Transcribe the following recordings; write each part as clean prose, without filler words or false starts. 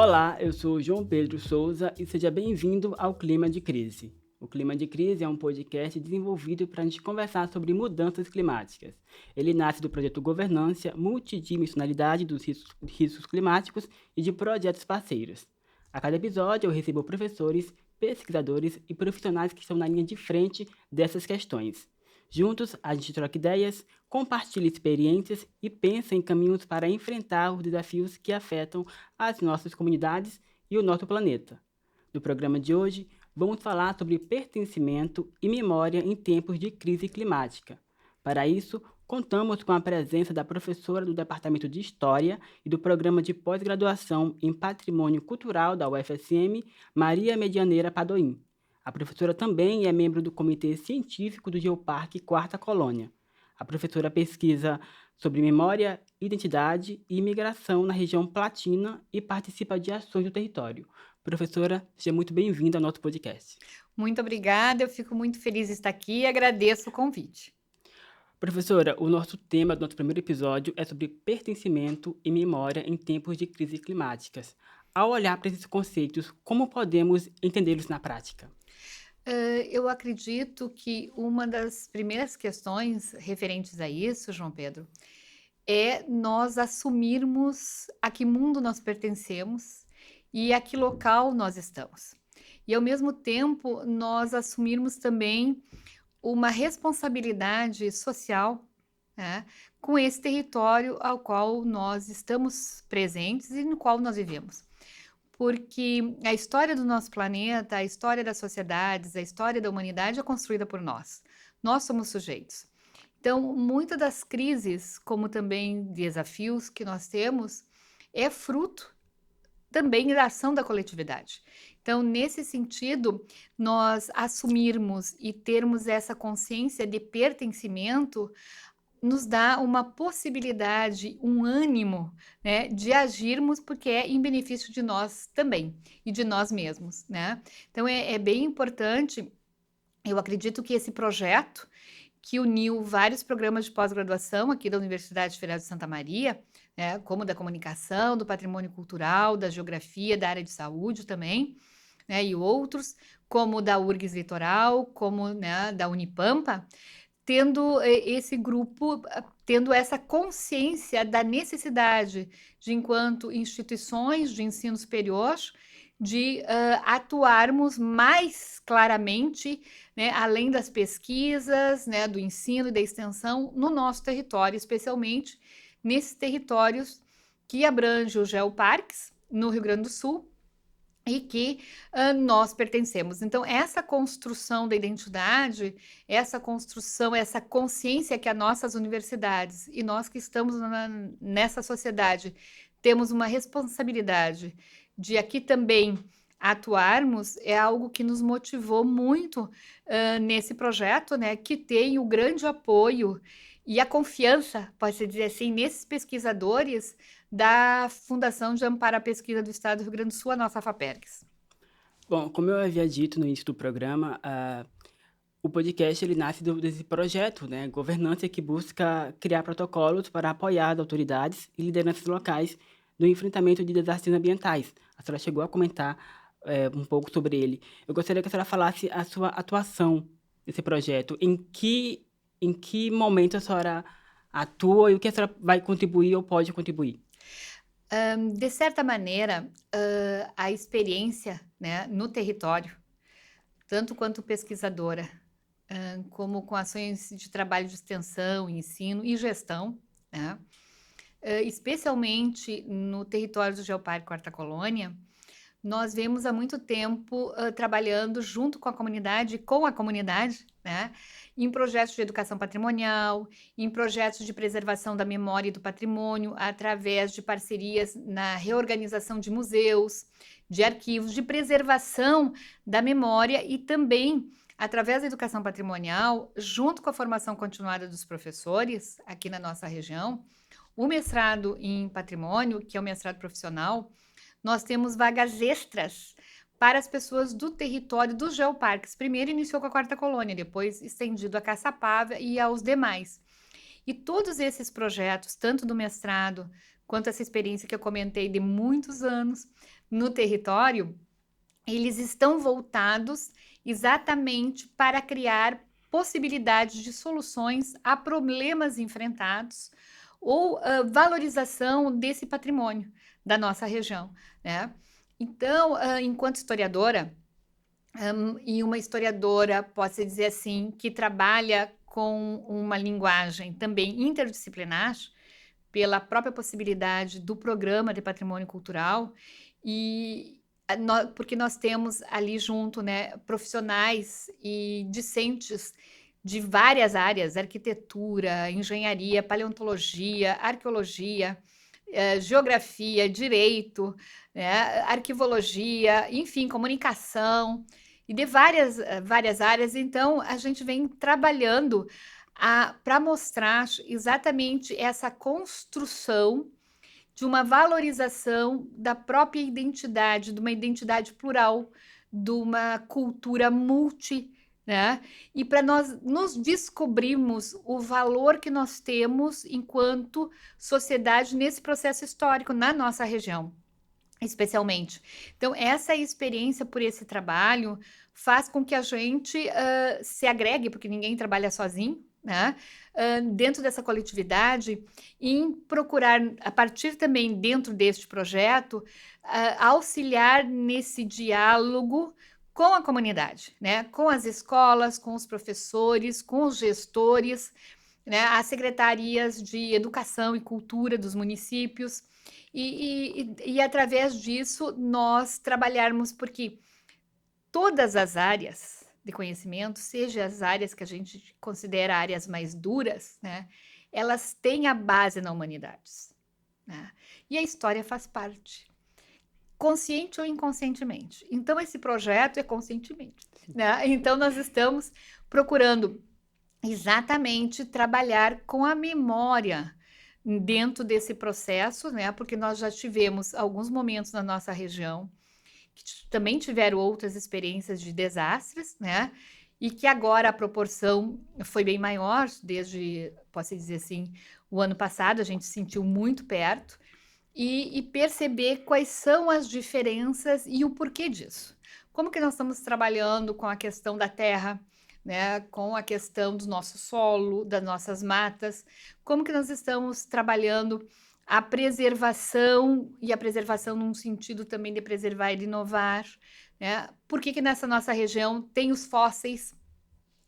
Olá, eu sou João Pedro Souza e seja bem-vindo ao Clima de Crise. O Clima de Crise é um podcast desenvolvido para a gente conversar sobre mudanças climáticas. Ele nasce do projeto Governância Multidimensionalidade dos Riscos Climáticos e de projetos parceiros. A cada episódio eu recebo professores, pesquisadores e profissionais que estão na linha de frente dessas questões. Juntos, a gente troca ideias, compartilha experiências e pensa em caminhos para enfrentar os desafios que afetam as nossas comunidades e o nosso planeta. No programa de hoje, vamos falar sobre pertencimento e memória em tempos de crise climática. Para isso, contamos com a presença da professora do Departamento de História e do Programa de Pós-Graduação em Patrimônio Cultural da UFSM, Maria Medianeira Padoim. A professora também é membro do Comitê Científico do Geoparque Quarta Colônia. A professora pesquisa sobre memória, identidade e imigração na região Platina e participa de ações do território. Professora, seja muito bem-vinda ao nosso podcast. Muito obrigada, eu fico muito feliz de estar aqui e agradeço o convite. Professora, o nosso tema do nosso primeiro episódio é sobre pertencimento e memória em tempos de crises climáticas. Ao olhar para esses conceitos, como podemos entendê-los na prática? Eu acredito que uma das primeiras questões referentes a isso, João Pedro, é nós assumirmos a que mundo nós pertencemos e a que local nós estamos. E, ao mesmo tempo, nós assumirmos também uma responsabilidade social, né, com esse território ao qual nós estamos presentes e no qual nós vivemos. Porque a história do nosso planeta, a história das sociedades, a história da humanidade é construída por nós. Nós somos sujeitos. Então, muitas das crises, como também desafios que nós temos, é fruto também da ação da coletividade. Então, nesse sentido, nós assumirmos e termos essa consciência de pertencimento nos dá uma possibilidade, um ânimo, né, de agirmos, porque é em benefício de nós também e de nós mesmos, né. Então é bem importante, eu acredito que esse projeto, que uniu vários programas de pós-graduação aqui da Universidade Federal de Santa Maria, né, como da comunicação, do patrimônio cultural, da geografia, da área de saúde também, né, e outros, como da URGS Litoral, como, né, da Unipampa, tendo esse grupo, tendo essa consciência da necessidade de, enquanto instituições de ensino superior, de atuarmos mais claramente, né, além das pesquisas, né, do ensino e da extensão, no nosso território, especialmente nesses territórios que abrangem os geoparques, no Rio Grande do Sul, e que nós pertencemos. Então, essa construção da identidade, essa construção, essa consciência que as nossas universidades e nós que estamos nessa sociedade temos uma responsabilidade de aqui também atuarmos, é algo que nos motivou muito nesse projeto, né, que tem o grande apoio e a confiança, pode-se dizer assim, nesses pesquisadores da Fundação de Amparo à Pesquisa do Estado do Rio Grande do Sul, a nossa FAPERGS. Bom, como eu havia dito no início do programa, o podcast ele nasce desse projeto, né, governança que busca criar protocolos para apoiar as autoridades e lideranças locais no enfrentamento de desastres ambientais. A senhora chegou a comentar um pouco sobre ele. Eu gostaria que a senhora falasse a sua atuação nesse projeto. Em que momento a senhora atua e o que a senhora vai contribuir ou pode contribuir? De certa maneira, a experiência, né, no território, tanto quanto pesquisadora, como com ações de trabalho de extensão, ensino e gestão, né, especialmente no território do Geoparque Quarta Colônia, nós vemos há muito tempo trabalhando junto com a comunidade, né, em projetos de educação patrimonial, em projetos de preservação da memória e do patrimônio, através de parcerias na reorganização de museus, de arquivos, de preservação da memória e também através da educação patrimonial, junto com a formação continuada dos professores aqui na nossa região, o mestrado em patrimônio, que é o mestrado profissional, nós temos vagas extras para as pessoas do território dos geoparques. Primeiro iniciou com a Quarta Colônia, depois estendido a Caçapava e aos demais. E todos esses projetos, tanto do mestrado quanto essa experiência que eu comentei de muitos anos, no território, eles estão voltados exatamente para criar possibilidades de soluções a problemas enfrentados ou valorização desse patrimônio da nossa região, né? Então, enquanto historiadora, e uma historiadora, pode-se dizer assim, que trabalha com uma linguagem também interdisciplinar, pela própria possibilidade do programa de patrimônio cultural, e porque nós temos ali junto, né, profissionais e discentes de várias áreas, arquitetura, engenharia, paleontologia, arqueologia, geografia, direito, né, arquivologia, enfim, comunicação, e de várias áreas. Então, a gente vem trabalhando para mostrar exatamente essa construção de uma valorização da própria identidade, de uma identidade plural, de uma cultura multi, né? E para nós nos descobrirmos o valor que nós temos enquanto sociedade nesse processo histórico na nossa região, especialmente. Então, essa experiência por esse trabalho faz com que a gente se agregue, porque ninguém trabalha sozinho, né? Dentro dessa coletividade, em procurar, a partir também dentro deste projeto, auxiliar nesse diálogo com a comunidade, né? Com as escolas, com os professores, com os gestores, né? As secretarias de educação e cultura dos municípios, e através disso nós trabalharmos, porque todas as áreas de conhecimento, seja as áreas que a gente considera áreas mais duras, né, elas têm a base na humanidades, né? E a história faz parte, consciente ou inconscientemente. Então, esse projeto é conscientemente, né? Então, nós estamos procurando exatamente trabalhar com a memória dentro desse processo, né? Porque nós já tivemos alguns momentos na nossa região que também tiveram outras experiências de desastres, né? E que agora a proporção foi bem maior, desde, posso dizer assim, o ano passado a gente sentiu muito perto, e perceber quais são as diferenças e o porquê disso. Como que nós estamos trabalhando com a questão da terra, né, com a questão do nosso solo, das nossas matas, como que nós estamos trabalhando a preservação, e a preservação num sentido também de preservar e inovar, né? Por que que nessa nossa região tem os fósseis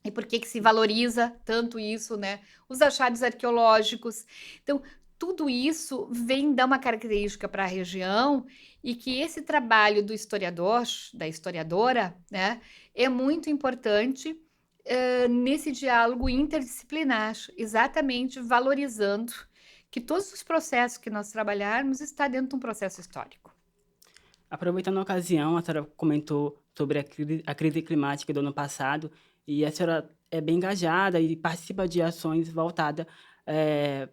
e por que que se valoriza tanto isso, né? Os achados arqueológicos. Então, tudo isso vem dar uma característica para a região, e que esse trabalho do historiador, da historiadora, né, é muito importante nesse diálogo interdisciplinar, exatamente valorizando que todos os processos que nós trabalharmos está dentro de um processo histórico. Aproveitando a ocasião, a senhora comentou sobre a crise climática do ano passado, e a senhora é bem engajada e participa de ações voltadas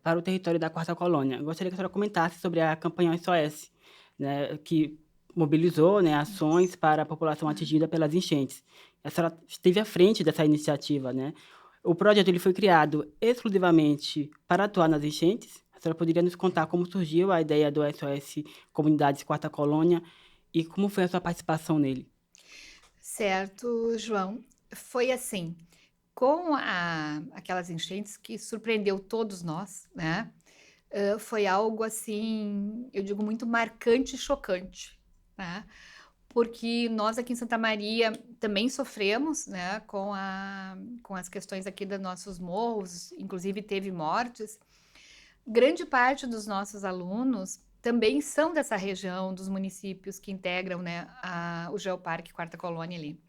para o território da Quarta Colônia. Gostaria que a senhora comentasse sobre a campanha SOS, né, que mobilizou, né, ações para a população atingida pelas enchentes. A senhora esteve à frente dessa iniciativa, né? O projeto ele foi criado exclusivamente para atuar nas enchentes. A senhora poderia nos contar como surgiu a ideia do SOS Comunidades Quarta Colônia e como foi a sua participação nele? Certo, João. Foi assim, com aquelas enchentes que surpreendeu todos nós, né? Foi algo assim, eu digo, muito marcante e chocante, né? Porque nós aqui em Santa Maria também sofremos, né, com as questões aqui dos nossos morros, inclusive teve mortes. Grande parte dos nossos alunos também são dessa região, dos municípios que integram, né, o Geoparque Quarta Colônia ali.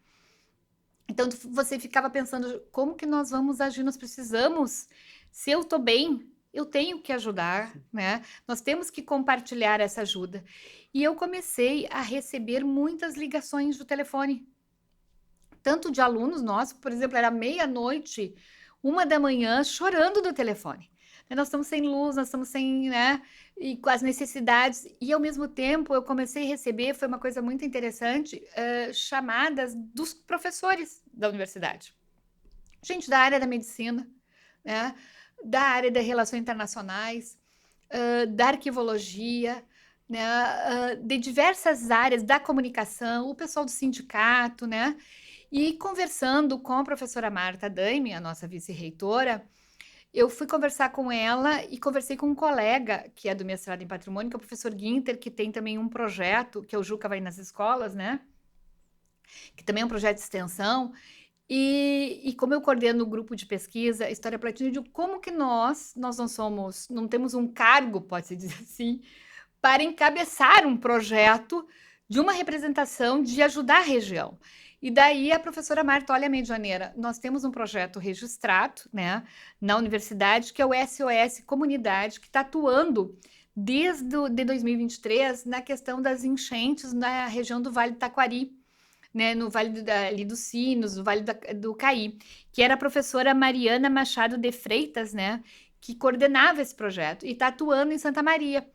Então, você ficava pensando, como que nós vamos agir? Nós precisamos, se eu estou bem, eu tenho que ajudar, né? Nós temos que compartilhar essa ajuda. E eu comecei a receber muitas ligações do telefone, tanto de alunos nossos, por exemplo, era meia-noite, 1 da manhã, chorando do telefone. Nós estamos sem luz, nós estamos sem, né, e com as necessidades, e ao mesmo tempo eu comecei a receber, foi uma coisa muito interessante, chamadas dos professores da universidade. Gente da área da medicina, né, da área das relações internacionais, da arquivologia, né, de diversas áreas da comunicação, o pessoal do sindicato, né? E conversando com a professora Marta Daime, a nossa vice-reitora, eu fui conversar com ela e conversei com um colega que é do mestrado em patrimônio, que é o professor Guinter, que tem também um projeto, que é o Juca Vai nas Escolas, né? Que também é um projeto de extensão. E como eu coordeno o grupo de pesquisa História Platina, eu digo como que nós não temos um cargo, pode-se dizer assim, para encabeçar um projeto de uma representação de ajudar a região. E daí a professora Marta, olha, Medianeira, nós temos um projeto registrado, né, na universidade, que é o SOS Comunidade, que está atuando desde de 2023 na questão das enchentes na região do Vale do Taquari, né, no Vale ali dos Sinos, no Vale do Caí, que era a professora Mariana Machado de Freitas, né, que coordenava esse projeto e está atuando em Santa Maria.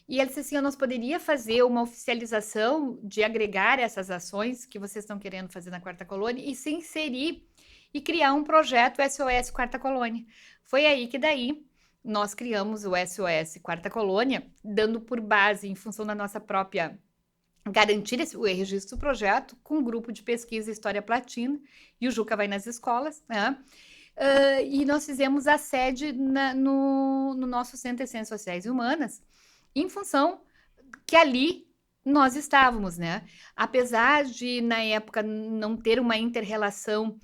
E ela disse assim: nós poderia fazer uma oficialização de agregar essas ações que vocês estão querendo fazer na Quarta Colônia e se inserir e criar um projeto SOS Quarta Colônia. Foi aí que daí nós criamos o SOS Quarta Colônia, dando por base, em função da nossa própria garantir o registro do projeto, com um grupo de pesquisa História Platina, e o Juca Vai nas Escolas, né? E nós fizemos a sede no nosso Centro de Ciências Sociais e Humanas, em função que ali nós estávamos, né? Apesar de, na época, não ter uma inter-relação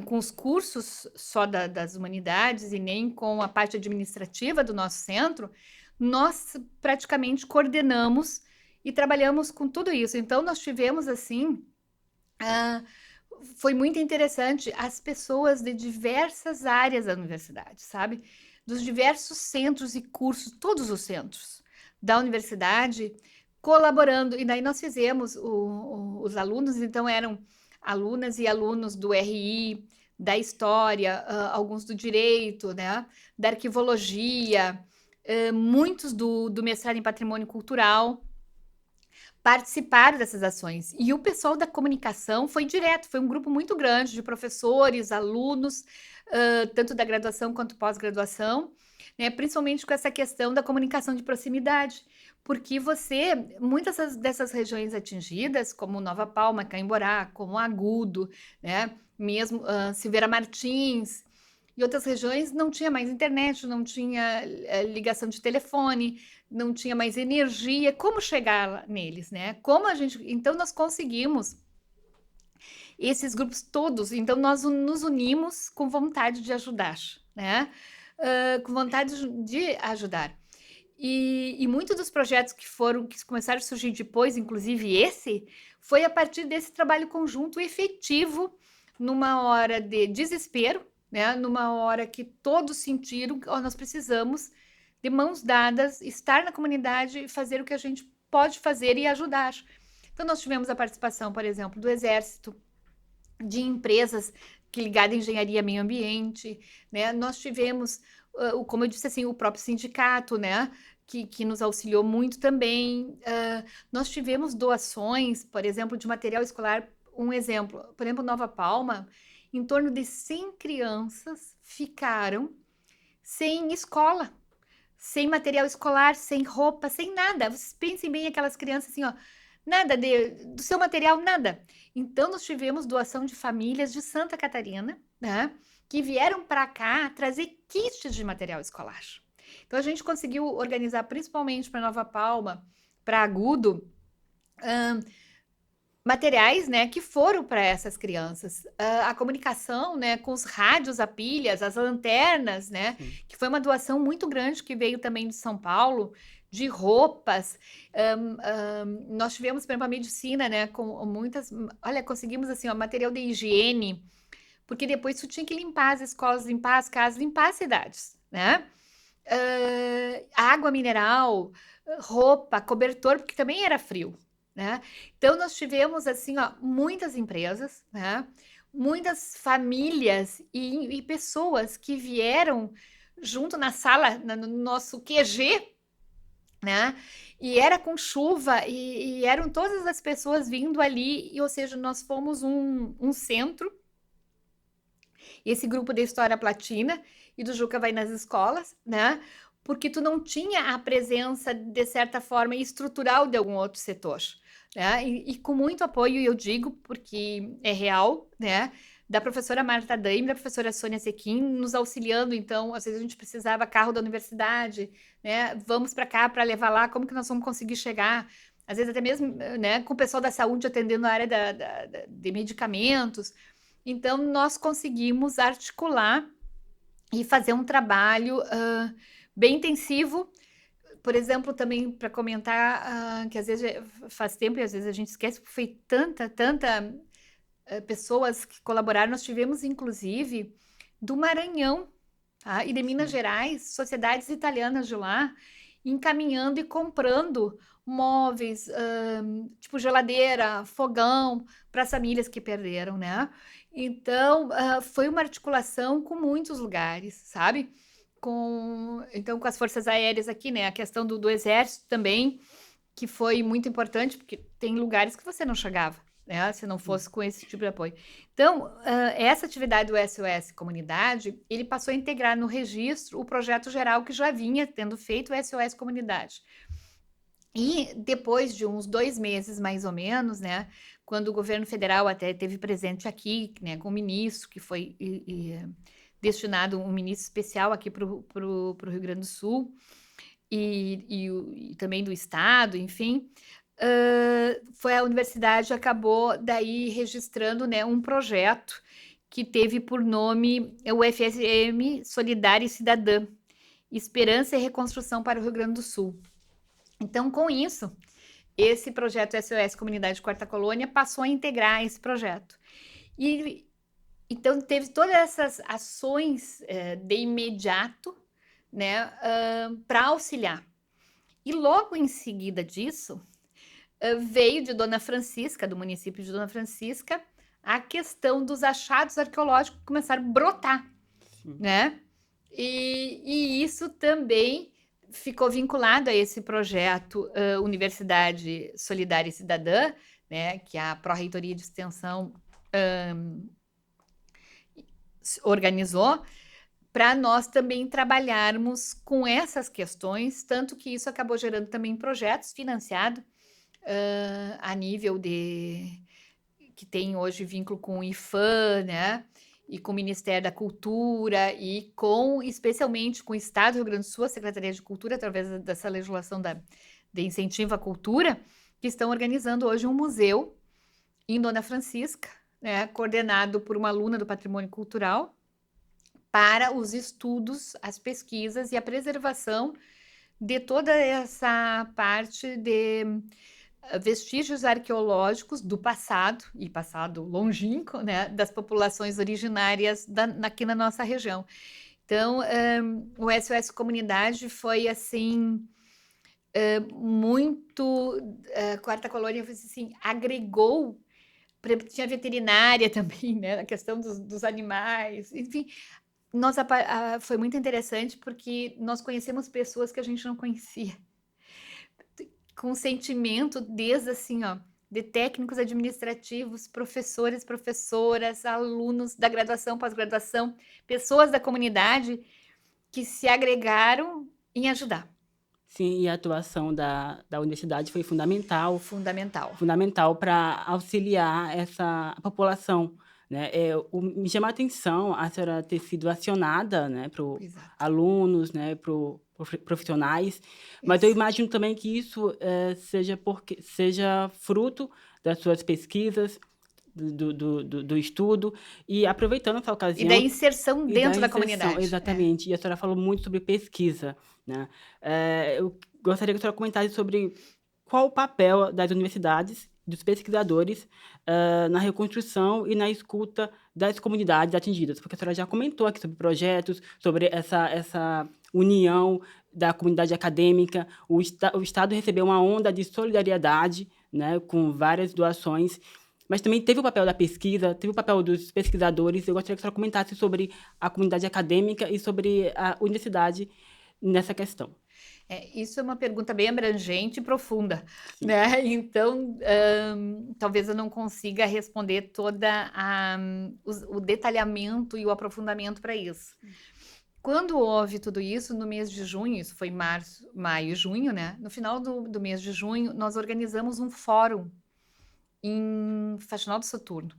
com os cursos só das humanidades e nem com a parte administrativa do nosso centro, nós praticamente coordenamos e trabalhamos com tudo isso. Então, nós tivemos, assim, foi muito interessante as pessoas de diversas áreas da universidade, sabe? Dos diversos centros e cursos, todos os centros da universidade, colaborando. E daí nós fizemos, os alunos, então, eram alunas e alunos do RI, da História, alguns do Direito, né? Da Arquivologia, muitos do mestrado em Patrimônio Cultural, participaram dessas ações. E o pessoal da comunicação foi direto, foi um grupo muito grande de professores, alunos, tanto da graduação quanto pós-graduação, né, principalmente com essa questão da comunicação de proximidade, porque muitas dessas regiões atingidas, como Nova Palma, Caimborá, como Agudo, né, mesmo Silveira Martins, e outras regiões não tinha mais internet, não tinha ligação de telefone, não tinha mais energia. Como chegar neles, né? Então nós conseguimos esses grupos todos. Então nós nos unimos com vontade de ajudar, né? Com vontade de ajudar. E muitos dos projetos que começaram a surgir depois, inclusive esse, foi a partir desse trabalho conjunto efetivo, numa hora de desespero, né? Numa hora que todos sentiram que nós precisamos, de mãos dadas, estar na comunidade e fazer o que a gente pode fazer e ajudar. Então, nós tivemos a participação, por exemplo, do Exército, de empresas ligadas à engenharia e meio ambiente, né? Nós tivemos, como eu disse assim, o próprio sindicato, né? Que nos auxiliou muito também. Nós tivemos doações, por exemplo, de material escolar. Um exemplo, por exemplo, Nova Palma, em torno de 100 crianças ficaram sem escola, sem material escolar, sem roupa, sem nada. Vocês pensem bem aquelas crianças assim, ó, nada do seu material, nada. Então, nós tivemos doação de famílias de Santa Catarina, né, que vieram para cá trazer kits de material escolar. Então, a gente conseguiu organizar, principalmente para Nova Palma, para Agudo, materiais, né, que foram para essas crianças. A comunicação, né, com os rádios a pilhas, as lanternas, né, que foi uma doação muito grande que veio também de São Paulo, de roupas. Nós tivemos, por exemplo, a medicina, né, com muitas... Olha, conseguimos, assim, ó, material de higiene, porque depois tu tinha que limpar as escolas, limpar as casas, limpar as cidades, né? Água mineral, roupa, cobertor, porque também era frio, né? Então, nós tivemos, assim, ó, muitas empresas, né? Muitas famílias e pessoas que vieram junto na sala, no nosso QG, né? E era com chuva, e eram todas as pessoas vindo ali, ou seja, nós fomos um centro, esse grupo da História Platina e do Juca Vai nas Escolas, né? porque tu não tinha a presença, de certa forma, estrutural de algum outro setor, né? E com muito apoio, eu digo, porque é real, né? Da professora Marta Daim, da professora Sônia Sequim, nos auxiliando. Então, às vezes a gente precisava carro da universidade, né? Vamos para cá para levar lá, como que nós vamos conseguir chegar? Às vezes até mesmo, né, com o pessoal da saúde atendendo a área de medicamentos. Então, nós conseguimos articular e fazer um trabalho bem intensivo. Por exemplo, também para comentar, que às vezes faz tempo e às vezes a gente esquece, porque foi tanta pessoas que colaboraram. Nós tivemos, inclusive, do Maranhão, tá? E de Minas Gerais, sociedades italianas de lá, encaminhando e comprando móveis, tipo geladeira, fogão, para as famílias que perderam, né? Então, foi uma articulação com muitos lugares, sabe? Então, com as forças aéreas aqui, né? A questão do exército também, que foi muito importante, porque tem lugares que você não chegava, né? Se não fosse com esse tipo de apoio. Então, essa atividade do SOS Comunidade, ele passou a integrar no registro o projeto geral que já vinha tendo feito o SOS Comunidade. E depois de uns 2 meses, mais ou menos, né? Quando o governo federal até teve presente aqui, né? Com o ministro, que foi destinado um ministro especial aqui para o Rio Grande do Sul, e também do estado, enfim, foi a universidade acabou daí registrando, né, um projeto que teve por nome o FSM Solidária e Cidadã, Esperança e Reconstrução para o Rio Grande do Sul. Então, com isso, esse projeto SOS Comunidade Quarta Colônia passou a integrar esse projeto. E então teve todas essas ações de imediato, né, para auxiliar. E logo em seguida disso, veio de Dona Francisca, do município de Dona Francisca, a questão dos achados arqueológicos que começaram a brotar, né? E isso também ficou vinculado a esse projeto Universidade Solidária e Cidadã, né, que a Pró-Reitoria de Extensão organizou, para nós também trabalharmos com essas questões, tanto que isso acabou gerando também projetos financiados a nível que tem hoje vínculo com o IFAM, né? E com o Ministério da Cultura e especialmente com o Estado do Rio Grande do Sul, a Secretaria de Cultura, através dessa legislação de incentivo à cultura, que estão organizando hoje um museu em Dona Francisca, né, coordenado por uma aluna do Patrimônio Cultural, para os estudos, as pesquisas e a preservação de toda essa parte de vestígios arqueológicos do passado, e passado longínquo, né, das populações originárias aqui na nossa região. Então, o SOS Comunidade foi, assim, muito... Quarta Colônia, assim, agregou, tinha veterinária também, né, a questão dos animais, enfim... foi muito interessante porque nós conhecemos pessoas que a gente não conhecia, com sentimento desde assim, ó, de técnicos administrativos, professores, professoras, alunos da graduação, pós-graduação, pessoas da comunidade que se agregaram em ajudar. Sim, e a atuação da universidade foi fundamental. Fundamental. Fundamental para auxiliar essa população, né? Me chama a atenção a senhora ter sido acionada, né, para os alunos, né, para profissionais, mas eu imagino também que isso seja fruto das suas pesquisas, do estudo, e aproveitando essa ocasião... E da inserção dentro da comunidade. Exatamente, e a senhora falou muito sobre pesquisa, né? Eu gostaria que a senhora comentasse sobre qual o papel das universidades, dos pesquisadores, na reconstrução e na escuta das comunidades atingidas, porque a senhora já comentou aqui sobre projetos, sobre essa união da comunidade acadêmica. O Estado recebeu uma onda de solidariedade, né, com várias doações, mas também teve o papel da pesquisa, teve o papel dos pesquisadores. Eu gostaria que a senhora comentasse sobre a comunidade acadêmica e sobre a universidade nessa questão. Isso é uma pergunta bem abrangente e profunda, né? Então, talvez eu não consiga responder todo o detalhamento e o aprofundamento para isso. quando houve tudo isso, no mês de junho, isso foi março, maio e junho, né? No final do mês de junho, nós organizamos um fórum em Faxinal do Soturno,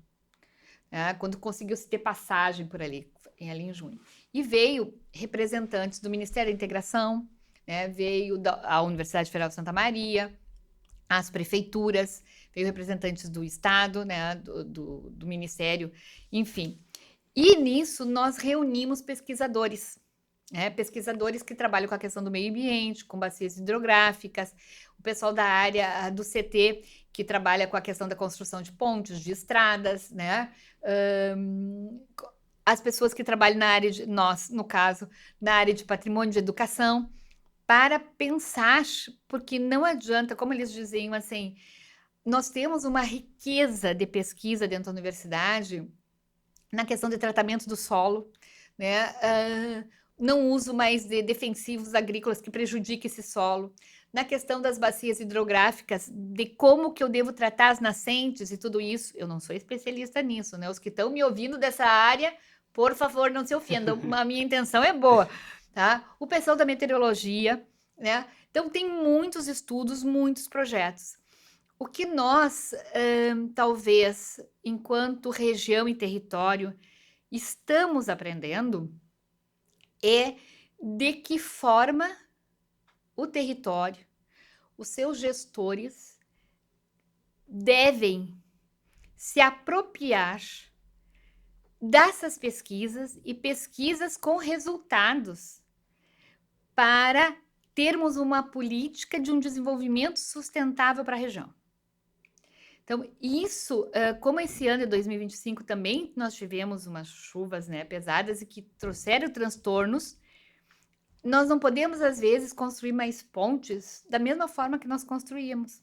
né? Quando conseguiu se ter passagem por ali, ali em junho. E veio representantes do Ministério da Integração, né? Veio a Universidade Federal de Santa Maria, as prefeituras, veio representantes do Estado, né? do Ministério, enfim. E nisso nós reunimos pesquisadores, né? Pesquisadores que trabalham com a questão do meio ambiente, com bacias hidrográficas, o pessoal da área do CT, que trabalha com a questão da construção de pontes, de estradas, né? As pessoas que trabalham na área de, nós, no caso, na área de patrimônio de educação, para pensar, porque não adianta, como eles diziam assim, nós temos uma riqueza de pesquisa dentro da universidade na questão de tratamento do solo, né? Não uso mais de defensivos agrícolas que prejudiquem esse solo. Na questão das bacias hidrográficas, de como que eu devo tratar as nascentes e tudo isso, eu não sou especialista nisso, né? Os que estão me ouvindo dessa área, por favor, não se ofendam, a minha intenção é boa, tá? O pessoal da meteorologia, né? Então, tem muitos estudos, muitos projetos. O que nós, talvez, enquanto região e território, estamos aprendendo é de que forma o território, os seus gestores devem se apropriar dessas pesquisas e pesquisas com resultados para termos uma política de um desenvolvimento sustentável para a região. Então, isso, como esse ano de 2025 também nós tivemos umas chuvas, né, pesadas e que trouxeram transtornos, nós não podemos, às vezes, construir mais pontes da mesma forma que nós construíamos.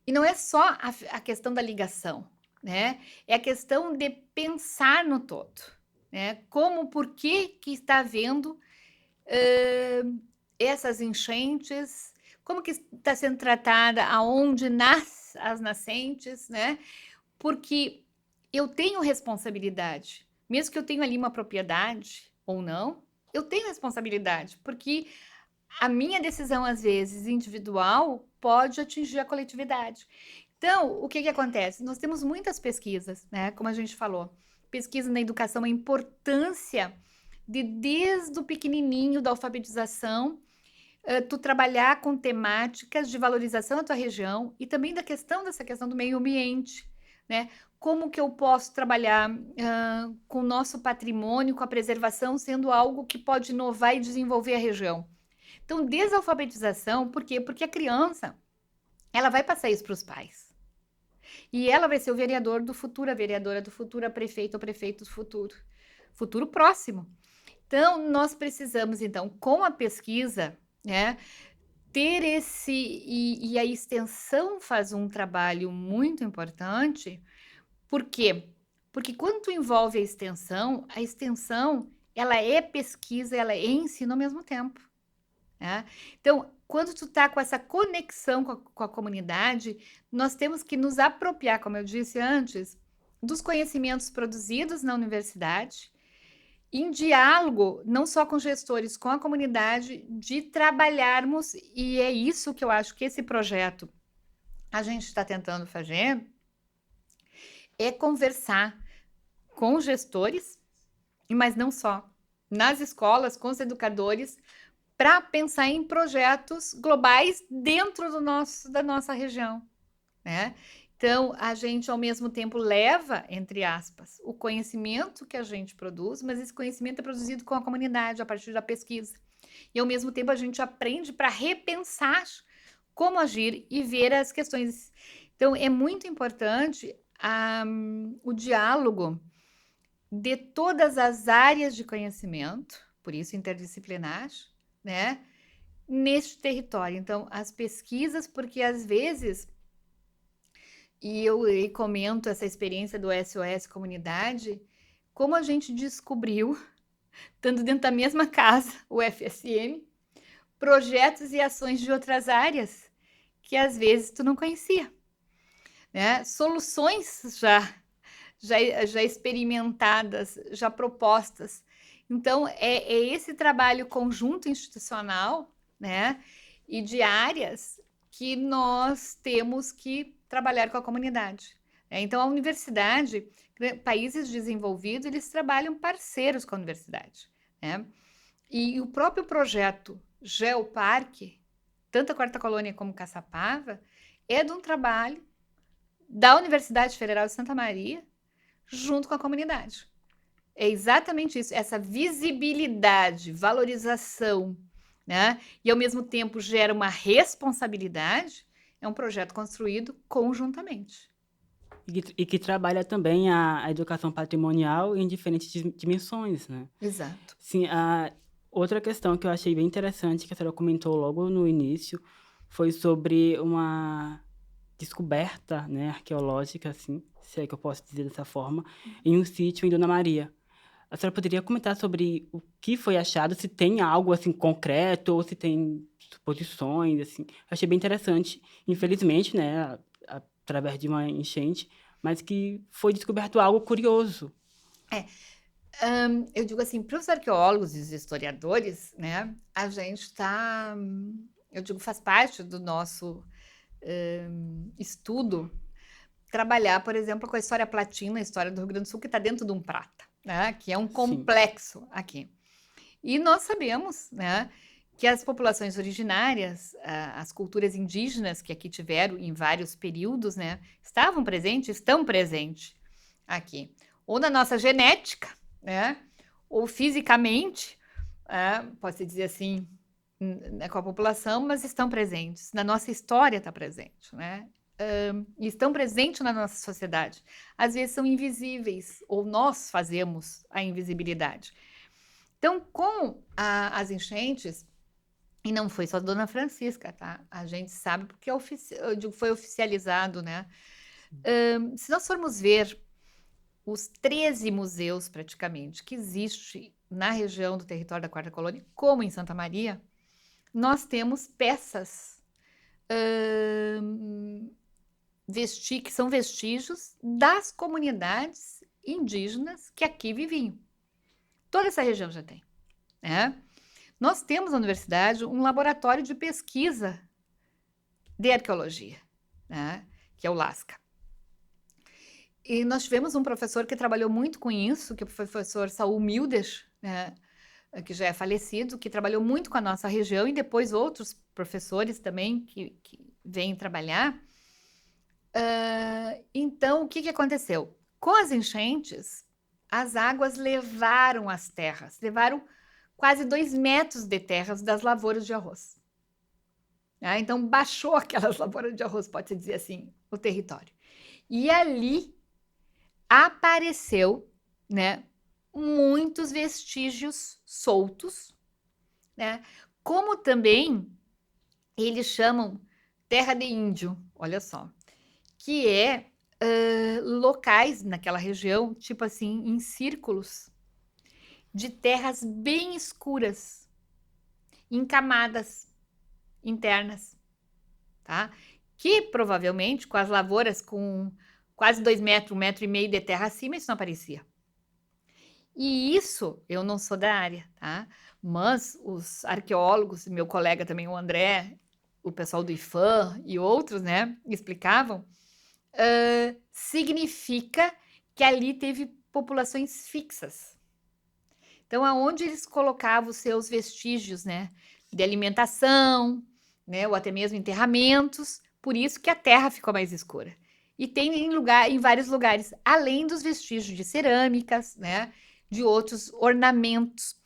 E não é só a questão da ligação, né? É a questão de pensar no todo, né? Como, por que está havendo essas enchentes, como que está sendo tratada, aonde nasce as nascentes, né? Porque eu tenho responsabilidade, mesmo que eu tenha ali uma propriedade ou não, eu tenho responsabilidade, porque a minha decisão, às vezes, individual, pode atingir a coletividade. Então, o que acontece? Nós temos muitas pesquisas, né? Como a gente falou, pesquisa na educação, a importância de, desde o pequenininho da alfabetização, tu trabalhar com temáticas de valorização da tua região e também dessa questão do meio ambiente, né? Como que eu posso trabalhar com o nosso patrimônio, com a preservação, sendo algo que pode inovar e desenvolver a região. Então, desde a alfabetização, por quê? Porque a criança, ela vai passar isso para os pais. E ela vai ser o vereador do futuro, a vereadora do futuro, a prefeita ou prefeito do futuro. Futuro próximo. Então, nós precisamos, então, com a pesquisa, né, ter esse... E a extensão faz um trabalho muito importante. Por quê? Porque quando tu envolve a extensão, ela é pesquisa, ela é ensino ao mesmo tempo. Né? Então, quando tu tá com essa conexão com a comunidade, nós temos que nos apropriar, como eu disse antes, dos conhecimentos produzidos na universidade, em diálogo, não só com gestores, com a comunidade, de trabalharmos, e é isso que eu acho que esse projeto a gente está tentando fazer, é conversar com os gestores, mas não só, nas escolas, com os educadores, para pensar em projetos globais dentro da nossa região, né? Então, a gente, ao mesmo tempo, leva, entre aspas, o conhecimento que a gente produz, mas esse conhecimento é produzido com a comunidade, a partir da pesquisa. E, ao mesmo tempo, a gente aprende para repensar como agir e ver as questões. Então, é muito importante o diálogo de todas as áreas de conhecimento, por isso interdisciplinar, né, neste território. Então, as pesquisas, porque às vezes, e eu comento essa experiência do SOS Comunidade, como a gente descobriu, estando dentro da mesma casa, o FSM, projetos e ações de outras áreas que às vezes tu não conhecia, né? Soluções já experimentadas, já propostas. Então, é esse trabalho conjunto institucional, né, e de áreas que nós temos que trabalhar com a comunidade. Então, a universidade, países desenvolvidos, eles trabalham parceiros com a universidade, né? E o próprio projeto Geoparque, tanto a Quarta Colônia como Caçapava, é de um trabalho da Universidade Federal de Santa Maria, junto com a comunidade. É exatamente isso, essa visibilidade, valorização, né? E ao mesmo tempo gera uma responsabilidade, é um projeto construído conjuntamente. E que trabalha também a educação patrimonial em diferentes dimensões, né? Exato. Sim, a outra questão que eu achei bem interessante, que a senhora comentou logo no início, foi sobre uma descoberta, né, arqueológica, assim, se é que eu posso dizer dessa forma, em um sítio em Dona Maria. A senhora poderia comentar sobre o que foi achado, se tem algo assim concreto ou se tem suposições, assim. Eu achei bem interessante, infelizmente, né, através de uma enchente, mas que foi descoberto algo curioso. Eu digo assim, para os arqueólogos e os historiadores, né, a gente está, eu digo, faz parte do nosso estudo trabalhar, por exemplo, com a história platina, a história do Rio Grande do Sul, que está dentro de um prata, né, que é um Sim, complexo aqui. E nós sabemos, né, que as populações originárias, as culturas indígenas que aqui tiveram em vários períodos, né, estavam presentes, estão presentes aqui, ou na nossa genética, né, ou fisicamente, pode-se dizer assim, né, com a população, mas estão presentes, na nossa história está presente, né? E estão presentes na nossa sociedade. Às vezes são invisíveis, ou nós fazemos a invisibilidade. Então, com as enchentes, e não foi só Dona Francisca, tá? A gente sabe porque eu digo, foi oficializado, né? Se nós formos ver os 13 museus, praticamente, que existem na região do território da Quarta Colônia, como em Santa Maria, nós temos peças que são vestígios das comunidades indígenas que aqui viviam. Toda essa região já tem, né? Nós temos na universidade um laboratório de pesquisa de arqueologia, né? Que é o LASCA. E nós tivemos um professor que trabalhou muito com isso, que é o professor Saul Mildes, né? Que já é falecido, que trabalhou muito com a nossa região, e depois outros professores também que vêm trabalhar. Então, o que aconteceu? Com as enchentes, as águas levaram as terras, levaram quase 2 metros de terras das lavouras de arroz. Então, baixou aquelas lavouras de arroz, pode-se dizer assim, o território. E ali apareceu, né, muitos vestígios soltos, né, como também eles chamam terra de índio, olha só, que é locais naquela região, tipo assim, em círculos de terras bem escuras, em camadas internas, tá? Que provavelmente com as lavouras com quase 2 metros, 1,5 metro de terra acima, isso não aparecia. E isso, eu não sou da área, tá? Mas os arqueólogos, meu colega também, o André, o pessoal do IFAM e outros, né, explicavam, significa que ali teve populações fixas. Então, aonde eles colocavam os seus vestígios, né, de alimentação, né, ou até mesmo enterramentos, por isso que a terra ficou mais escura. E tem em vários lugares, além dos vestígios de cerâmicas, né, de outros ornamentos.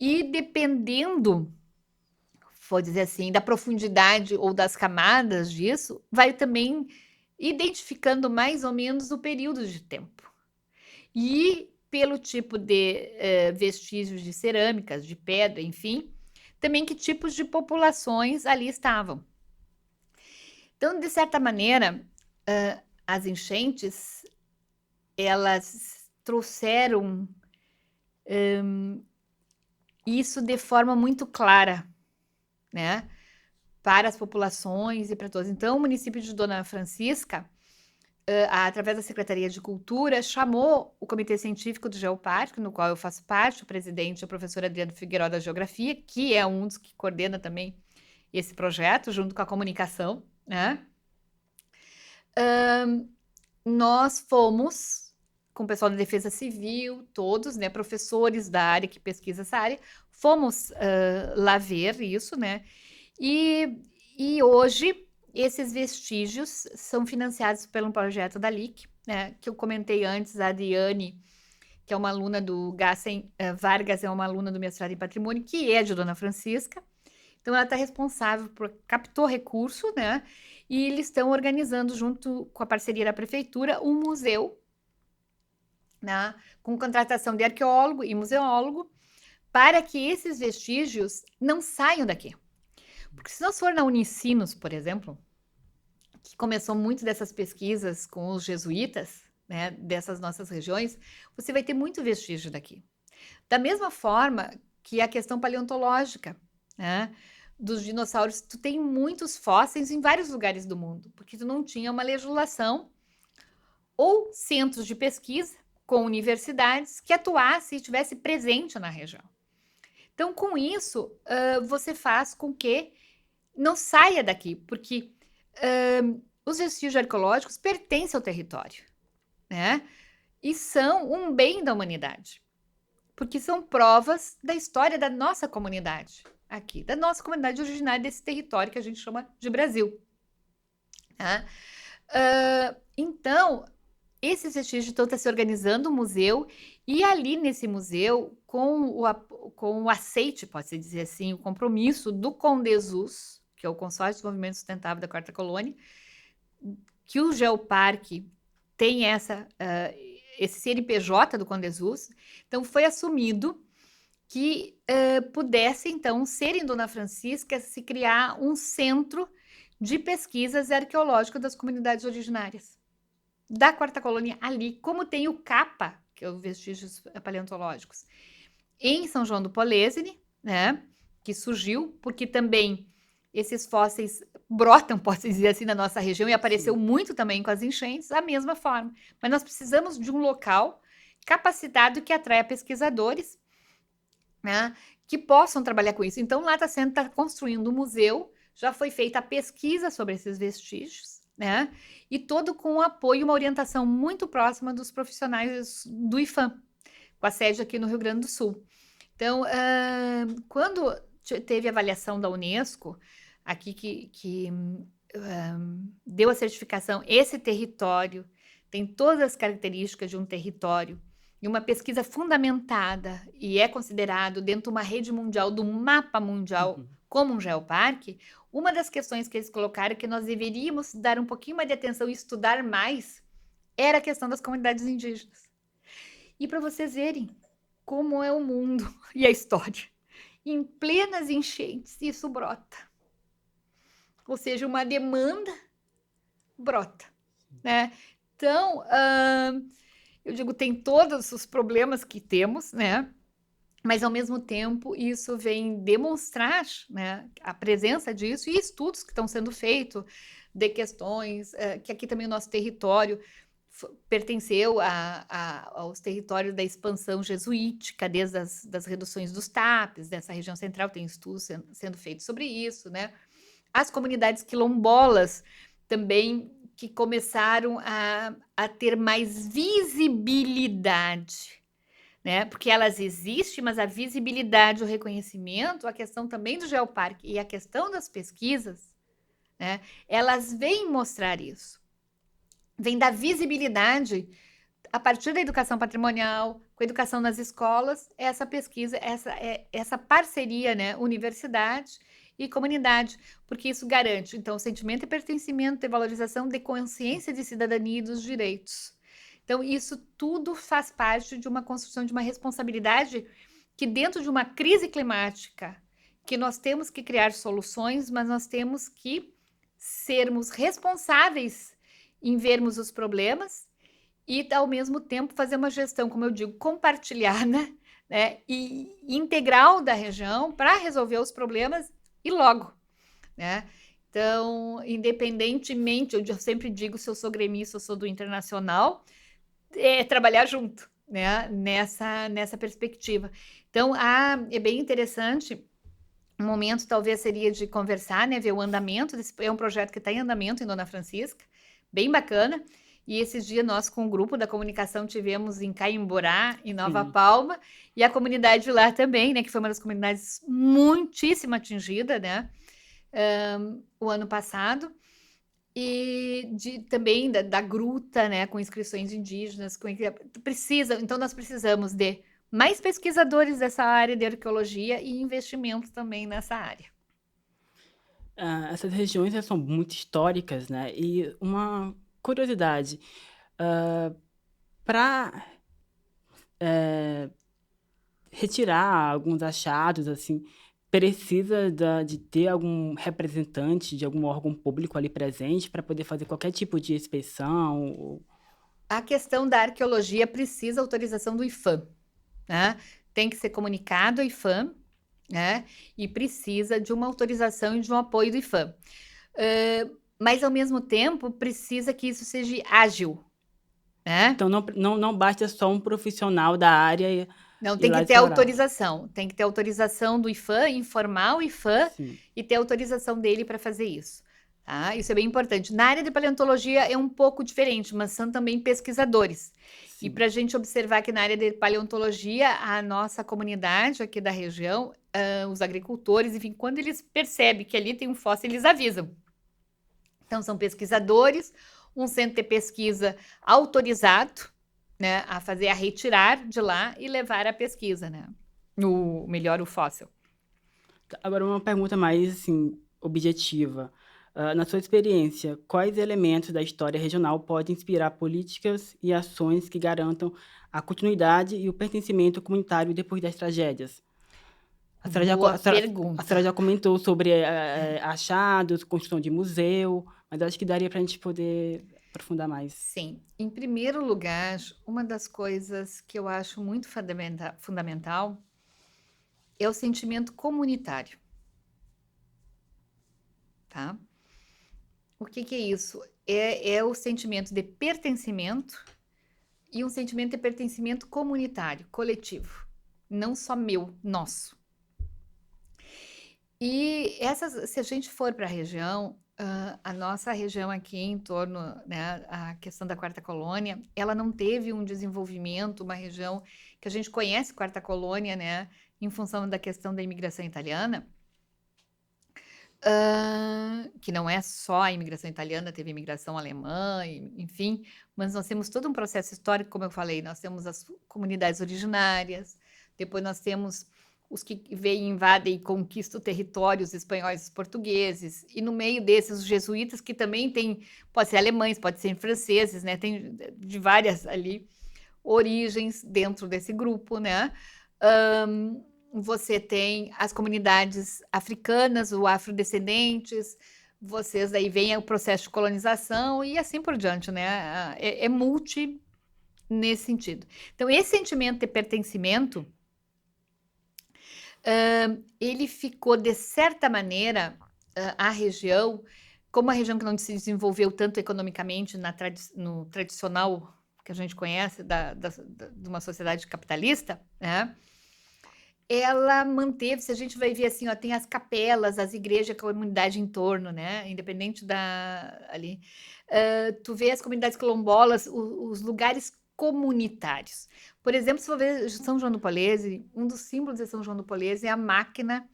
E dependendo, vou dizer assim, da profundidade ou das camadas disso, vai também identificando mais ou menos o período de tempo. E pelo tipo de vestígios de cerâmicas, de pedra, enfim, também que tipos de populações ali estavam. Então, de certa maneira, as enchentes, elas trouxeram isso de forma muito clara, né, para as populações e para todos. Então, o município de Dona Francisca através da Secretaria de Cultura, chamou o Comitê Científico do Geoparque, no qual eu faço parte, o presidente é o professor Adriano Figueiró da Geografia, que é um dos que coordena também esse projeto, junto com a comunicação, né? Nós fomos, com o pessoal da Defesa Civil, todos, né, professores da área que pesquisa essa área, fomos lá ver isso, né? E hoje esses vestígios são financiados pelo projeto da LIC, né, que eu comentei antes, a Adriane, que é uma aluna do Gassen Vargas, é uma aluna do mestrado em patrimônio, que é de Dona Francisca. Então, ela está responsável por captar recurso, né? E eles estão organizando, junto com a parceria da prefeitura, um museu, né? Com contratação de arqueólogo e museólogo, para que esses vestígios não saiam daqui. Porque se nós for na Unicinos, por exemplo, que começou muito dessas pesquisas com os jesuítas, né, dessas nossas regiões, você vai ter muito vestígio daqui. Da mesma forma que a questão paleontológica, né, dos dinossauros, tu tem muitos fósseis em vários lugares do mundo, porque tu não tinha uma legislação ou centros de pesquisa com universidades que atuasse e estivesse presente na região. Então, com isso, você faz com que não saia daqui, porque os vestígios arqueológicos pertencem ao território, né? E são um bem da humanidade, porque são provas da história da nossa comunidade aqui, da nossa comunidade originária desse território que a gente chama de Brasil. Né? Então, esses vestígios estão se organizando um museu, e ali nesse museu, com o aceite, pode-se dizer assim, o compromisso do CONDESUS, que é o Consórcio de Desenvolvimento Sustentável da Quarta Colônia, que o Geoparque tem esse CNPJ do CONDESUS, então foi assumido que pudesse, então, ser em Dona Francisca se criar um centro de pesquisas arqueológicas das comunidades originárias da Quarta Colônia ali, como tem o CAPA, que é os vestígios paleontológicos, em São João do Polesine, né, que surgiu, porque também esses fósseis brotam, posso dizer assim, na nossa região, e apareceu muito também com as enchentes, da mesma forma. Mas nós precisamos de um local capacitado que atraia pesquisadores, né, que possam trabalhar com isso. Então, lá está construindo um museu, já foi feita a pesquisa sobre esses vestígios, né, e todo com o apoio e uma orientação muito próxima dos profissionais do IFAM, com a sede aqui no Rio Grande do Sul. Então, quando teve a avaliação da Unesco, aqui que deu a certificação, esse território tem todas as características de um território, e uma pesquisa fundamentada, e é considerado dentro de uma rede mundial, do mapa mundial, como um geoparque, uma das questões que eles colocaram que nós deveríamos dar um pouquinho mais de atenção e estudar mais era a questão das comunidades indígenas. E para vocês verem como é o mundo e a história, em plenas enchentes, isso brota. Ou seja, uma demanda brota, né? Então, eu digo, tem todos os problemas que temos, né? Mas, ao mesmo tempo, isso vem demonstrar, né, a presença disso e estudos que estão sendo feitos de questões, que aqui também o nosso território pertenceu aos territórios da expansão jesuítica, desde das reduções dos TAPs, dessa região central, tem estudos sendo feitos sobre isso, né? As comunidades quilombolas também, que começaram a ter mais visibilidade, né? Porque elas existem, mas a visibilidade, o reconhecimento, a questão também do geoparque e a questão das pesquisas, né? Elas vêm mostrar isso. Vem da visibilidade a partir da educação patrimonial, com a educação nas escolas, essa pesquisa, essa parceria, né? Universidade e comunidade, porque isso garante, então, o sentimento de pertencimento, de valorização, de consciência de cidadania e dos direitos. Então, isso tudo faz parte de uma construção de uma responsabilidade que, dentro de uma crise climática, que nós temos que criar soluções, mas nós temos que sermos responsáveis em vermos os problemas e, ao mesmo tempo, fazer uma gestão, como eu digo, compartilhada, né, e integral da região para resolver os problemas e logo, né? Então, independentemente, eu sempre digo, se eu sou gremista, eu sou do Internacional, é trabalhar junto, né? Nessa perspectiva. Então, é bem interessante. Um momento talvez seria de conversar, né? Ver o andamento. É um projeto que está em andamento em Dona Francisca, bem bacana. E esses dias nós, com o grupo da comunicação, tivemos em Caimborá, em Nova Sim. Palma, e a comunidade lá também, né? Que foi uma das comunidades muitíssimo atingida, né? O ano passado. E também da gruta, né? Com inscrições indígenas. Então, nós precisamos de mais pesquisadores dessa área de arqueologia e investimentos também nessa área. Essas regiões são muito históricas, né? E uma curiosidade, para retirar alguns achados, assim, precisa de ter algum representante de algum órgão público ali presente para poder fazer qualquer tipo de inspeção? A questão da arqueologia precisa autorização do IFAM, né? Tem que ser comunicado ao IFAM, né? E precisa de uma autorização e de um apoio do IFAM. Mas, ao mesmo tempo, precisa que isso seja ágil, né? Então, não basta só um profissional da área Não, ir tem lá que ter explorar. autorização. Tem que ter autorização do IFAM, informar o IFAM Sim. e ter autorização dele para fazer isso. Tá? Isso é bem importante. Na área de paleontologia é um pouco diferente, mas são também pesquisadores. E Sim. para a gente observar que na área de paleontologia, a nossa comunidade aqui da região, os agricultores, enfim, quando eles percebem que ali tem um fóssil, eles avisam. Então, são pesquisadores, um centro de pesquisa autorizado, né, a retirar de lá e levar a pesquisa, né? O fóssil. Agora, uma pergunta mais, assim, objetiva. Na sua experiência, quais elementos da história regional podem inspirar políticas e ações que garantam a continuidade e o pertencimento comunitário depois das tragédias? Boa pergunta. A senhora já comentou sobre achados, construção de museu, mas eu acho que daria para a gente poder aprofundar mais. Sim. Em primeiro lugar, uma das coisas que eu acho muito fundamental é o sentimento comunitário. Tá? O que é isso? É o sentimento de pertencimento e um sentimento de pertencimento comunitário, coletivo. Não só meu, nosso. E se a gente for para a região, a nossa região aqui em torno, né, a questão da Quarta Colônia, ela não teve um desenvolvimento, uma região que a gente conhece Quarta Colônia, né, em função da questão da imigração italiana, que não é só a imigração italiana, teve imigração alemã, enfim, mas nós temos todo um processo histórico, como eu falei, nós temos as comunidades originárias, depois nós temos os que vêm, invadem e conquistam territórios espanhóis e portugueses, e no meio desses os jesuítas, que também tem, pode ser alemães, pode ser franceses, né? Tem de várias ali origens dentro desse grupo, né? Você tem as comunidades africanas, os afrodescendentes, vocês daí vem o processo de colonização e assim por diante, né? É multi nesse sentido. Então, esse sentimento de pertencimento, ele ficou, de certa maneira, a região, como uma região que não se desenvolveu tanto economicamente no tradicional que a gente conhece de uma sociedade capitalista, né? Ela manteve, se a gente vai ver assim, ó, tem as capelas, as igrejas, a comunidade em torno, né? Independente ali. Tu vê as comunidades quilombolas, os lugares comunitários. Por exemplo, se for ver São João do Polese, um dos símbolos de São João do Polese é a máquina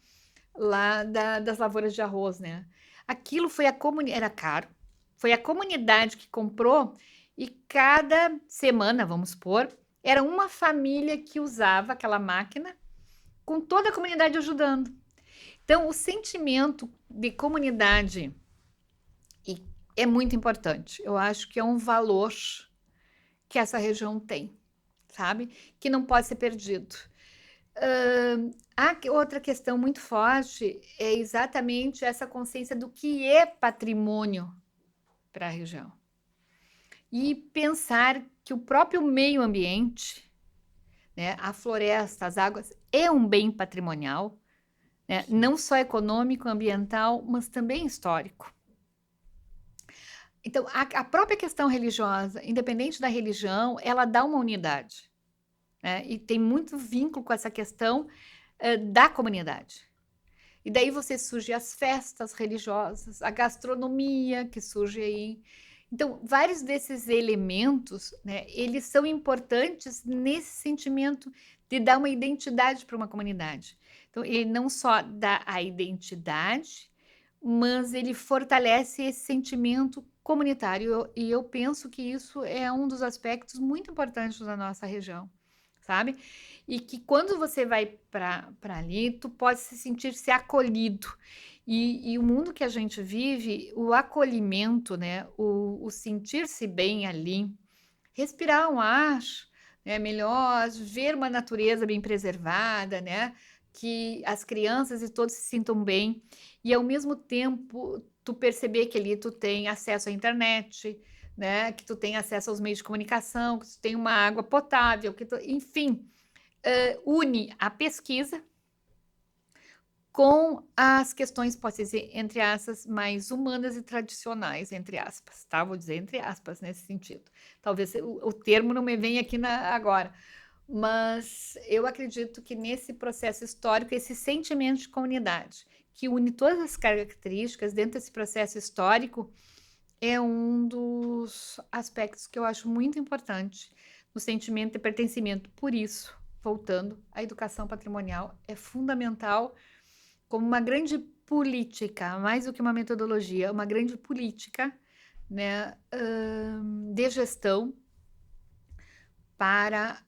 lá das lavouras de arroz, né? Aquilo foi era caro, foi a comunidade que comprou e cada semana, vamos supor, era uma família que usava aquela máquina com toda a comunidade ajudando. Então, o sentimento de comunidade é muito importante. Eu acho que é um valor que essa região tem, sabe? Que não pode ser perdido. Outra questão muito forte é exatamente essa consciência do que é patrimônio para a região. E pensar que o próprio meio ambiente, né, a floresta, as águas, é um bem patrimonial, né? Não só econômico, ambiental, mas também histórico. Então, a própria questão religiosa, independente da religião, ela dá uma unidade, né? E tem muito vínculo com essa questão da comunidade. E daí surgem as festas religiosas, a gastronomia que surge aí. Então, vários desses elementos, né, eles são importantes nesse sentimento de dar uma identidade para uma comunidade. Então, ele não só dá a identidade, mas ele fortalece esse sentimento comunitário. E eu penso que isso é um dos aspectos muito importantes da nossa região, sabe? E que quando você vai para ali, tu pode se sentir-se acolhido. E o mundo que a gente vive, o acolhimento, né? O sentir-se bem ali, respirar um ar, né, melhor, ver uma natureza bem preservada, né? Que as crianças e todos se sintam bem. E ao mesmo tempo, tu perceber que ali tu tem acesso à internet, né? Que tu tem acesso aos meios de comunicação, que tu tem uma água potável, enfim, une a pesquisa com as questões, pode dizer, entre aspas, mais humanas e tradicionais, entre aspas, tá? Vou dizer entre aspas nesse sentido. Talvez o termo não me venha aqui agora, mas eu acredito que nesse processo histórico, esse sentimento de comunidade, que une todas as características dentro desse processo histórico, é um dos aspectos que eu acho muito importante no sentimento de pertencimento. Por isso, voltando, a educação patrimonial é fundamental como uma grande política, mais do que uma metodologia, uma grande política, né, de gestão para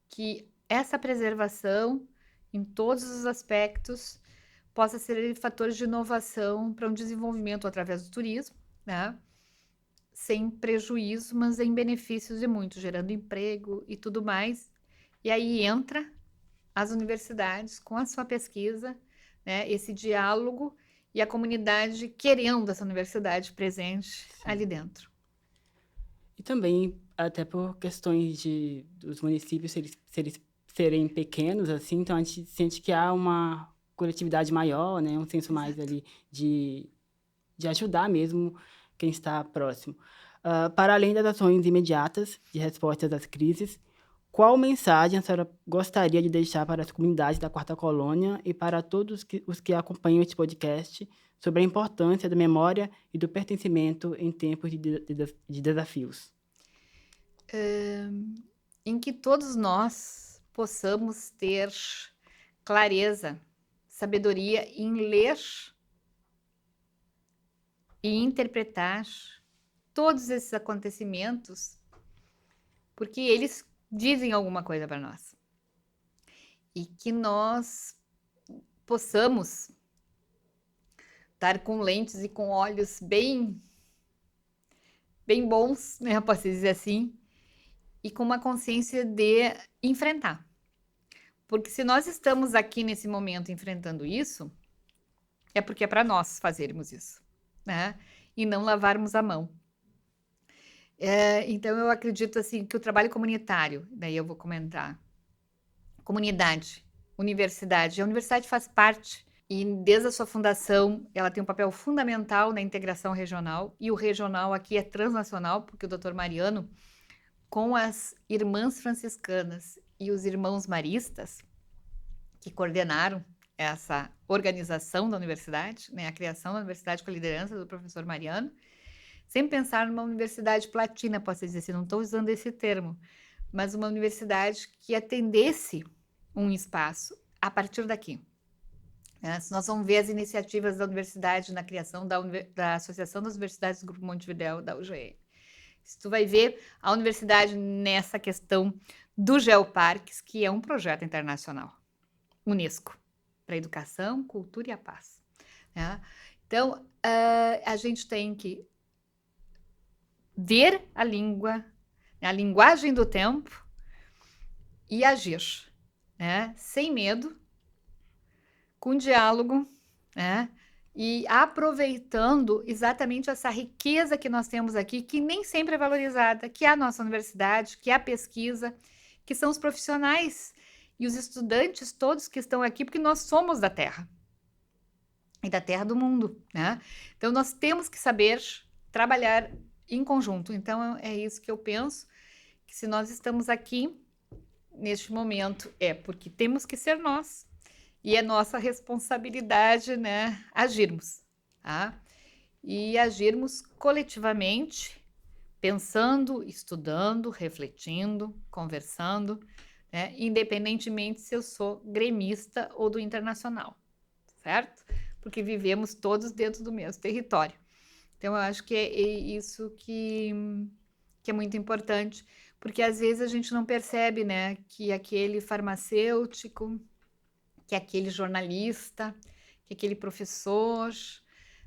que essa preservação, em todos os aspectos, possa ser fator de inovação para um desenvolvimento através do turismo, né? Sem prejuízo, mas em benefícios de muitos, gerando emprego e tudo mais. E aí entra as universidades com a sua pesquisa, né, esse diálogo e a comunidade querendo essa universidade presente ali dentro. E também, até por questões dos municípios serem pequenos, assim, então a gente sente que há uma coletividade maior, né, um senso mais ali de ajudar mesmo quem está próximo. Para além das ações imediatas de respostas às crises, qual mensagem a senhora gostaria de deixar para as comunidades da Quarta Colônia e para todos os que acompanham este podcast sobre a importância da memória e do pertencimento em tempos de desafios? Em que todos nós possamos ter clareza, sabedoria em ler e interpretar todos esses acontecimentos, porque eles dizem alguma coisa para nós. E que nós possamos estar com lentes e com olhos bem bons, né, posso dizer assim, e com uma consciência de enfrentar. Porque se nós estamos aqui nesse momento enfrentando isso, é porque é para nós fazermos isso, né? E não lavarmos a mão. Então, eu acredito assim que o trabalho comunitário, daí eu vou comentar, comunidade, universidade, a universidade faz parte e desde a sua fundação ela tem um papel fundamental na integração regional e o regional aqui é transnacional, porque o Dr. Mariano, com as irmãs franciscanas e os irmãos maristas, que coordenaram essa organização da universidade, né, a criação da universidade com a liderança do professor Mariano, sempre pensaram numa universidade platina, posso dizer assim, não estou usando esse termo, mas uma universidade que atendesse um espaço a partir daqui. Se nós vamos ver as iniciativas da universidade na criação da Associação das Universidades do Grupo Montevidéu, da UGE. Se tu vai ver a universidade nessa questão do Geoparques, que é um projeto internacional, Unesco, para a educação, cultura e a paz. Né? Então, a gente tem que ver a língua, a linguagem do tempo e agir, né? Sem medo, com diálogo, né? E aproveitando exatamente essa riqueza que nós temos aqui, que nem sempre é valorizada, que é a nossa universidade, que é a pesquisa, que são os profissionais e os estudantes todos que estão aqui, porque nós somos da Terra e da Terra do mundo, né? Então, nós temos que saber trabalhar em conjunto. Então, é isso que eu penso, que se nós estamos aqui neste momento é porque temos que ser nós e é nossa responsabilidade, né, agirmos, tá? E agirmos coletivamente, pensando, estudando, refletindo, conversando, né, independentemente se eu sou gremista ou do internacional, certo? Porque vivemos todos dentro do mesmo território. Então, eu acho que é isso que é muito importante, porque às vezes a gente não percebe, né, que aquele farmacêutico, que aquele jornalista, que aquele professor,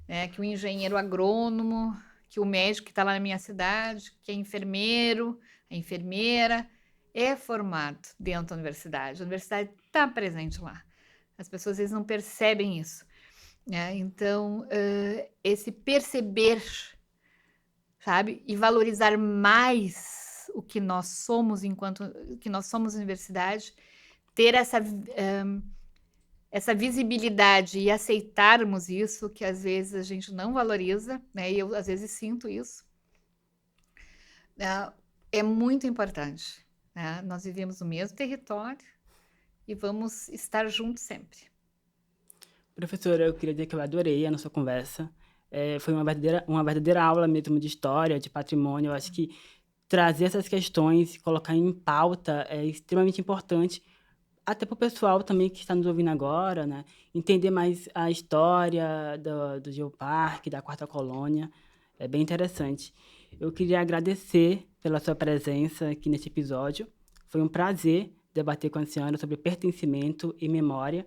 né, que o engenheiro agrônomo, que o médico que está lá na minha cidade, que é enfermeiro, a enfermeira, é formado dentro da universidade. A universidade está presente lá. As pessoas às vezes não percebem isso, né? Então, esse perceber, sabe, e valorizar mais o que nós somos enquanto que nós somos universidade, ter essa visibilidade e aceitarmos isso, que às vezes a gente não valoriza, né? E eu às vezes sinto isso, né? É muito importante, né? Nós vivemos no mesmo território e vamos estar juntos sempre. Professora, eu queria dizer que eu adorei a nossa conversa. Foi uma verdadeira aula mesmo de história, de patrimônio. Eu acho que trazer essas questões, colocar em pauta é extremamente importante, até para o pessoal também que está nos ouvindo agora, né? Entender mais a história do Geoparque, da Quarta Colônia. É bem interessante. Eu queria agradecer pela sua presença aqui neste episódio. Foi um prazer debater com a senhora sobre pertencimento e memória.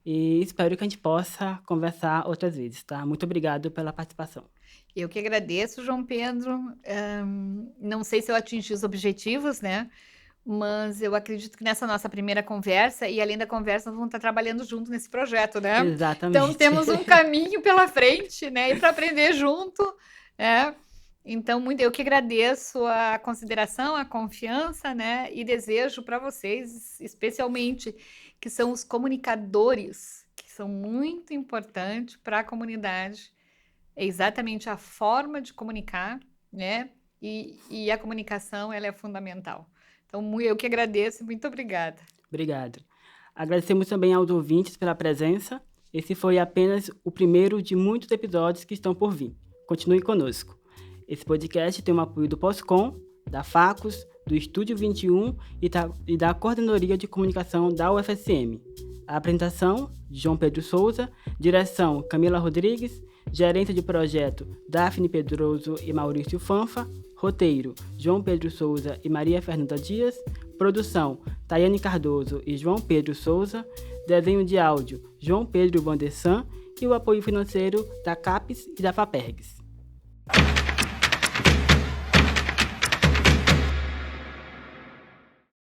E espero que a gente possa conversar outras vezes, tá? Muito obrigado pela participação. Eu que agradeço, João Pedro. Não sei se eu atingi os objetivos, né? Mas eu acredito que nessa nossa primeira conversa, e além da conversa, nós vamos estar trabalhando junto nesse projeto, né? Exatamente. Então, temos um caminho pela frente, né? E para aprender junto, né? Então, eu que agradeço a consideração, a confiança, né? E desejo para vocês, especialmente, que são os comunicadores, que são muito importantes para a comunidade. É exatamente a forma de comunicar, né? E a comunicação, ela é fundamental. Então, eu que agradeço, muito obrigada. Obrigado. Agradecemos também aos ouvintes pela presença. Esse foi apenas o primeiro de muitos episódios que estão por vir. Continue conosco. Esse podcast tem o apoio do POSCOM, da Facos, do Estúdio 21 e da Coordenadoria de Comunicação da UFSM. A apresentação, de João Pedro Souza, direção, Camila Rodrigues, gerência de projeto, Daphne Pedroso e Maurício Fanfa, roteiro, João Pedro Souza e Maria Fernanda Dias, produção, Tayane Cardoso e João Pedro Souza, desenho de áudio, João Pedro Vandessan e o apoio financeiro da CAPES e da FAPERGS.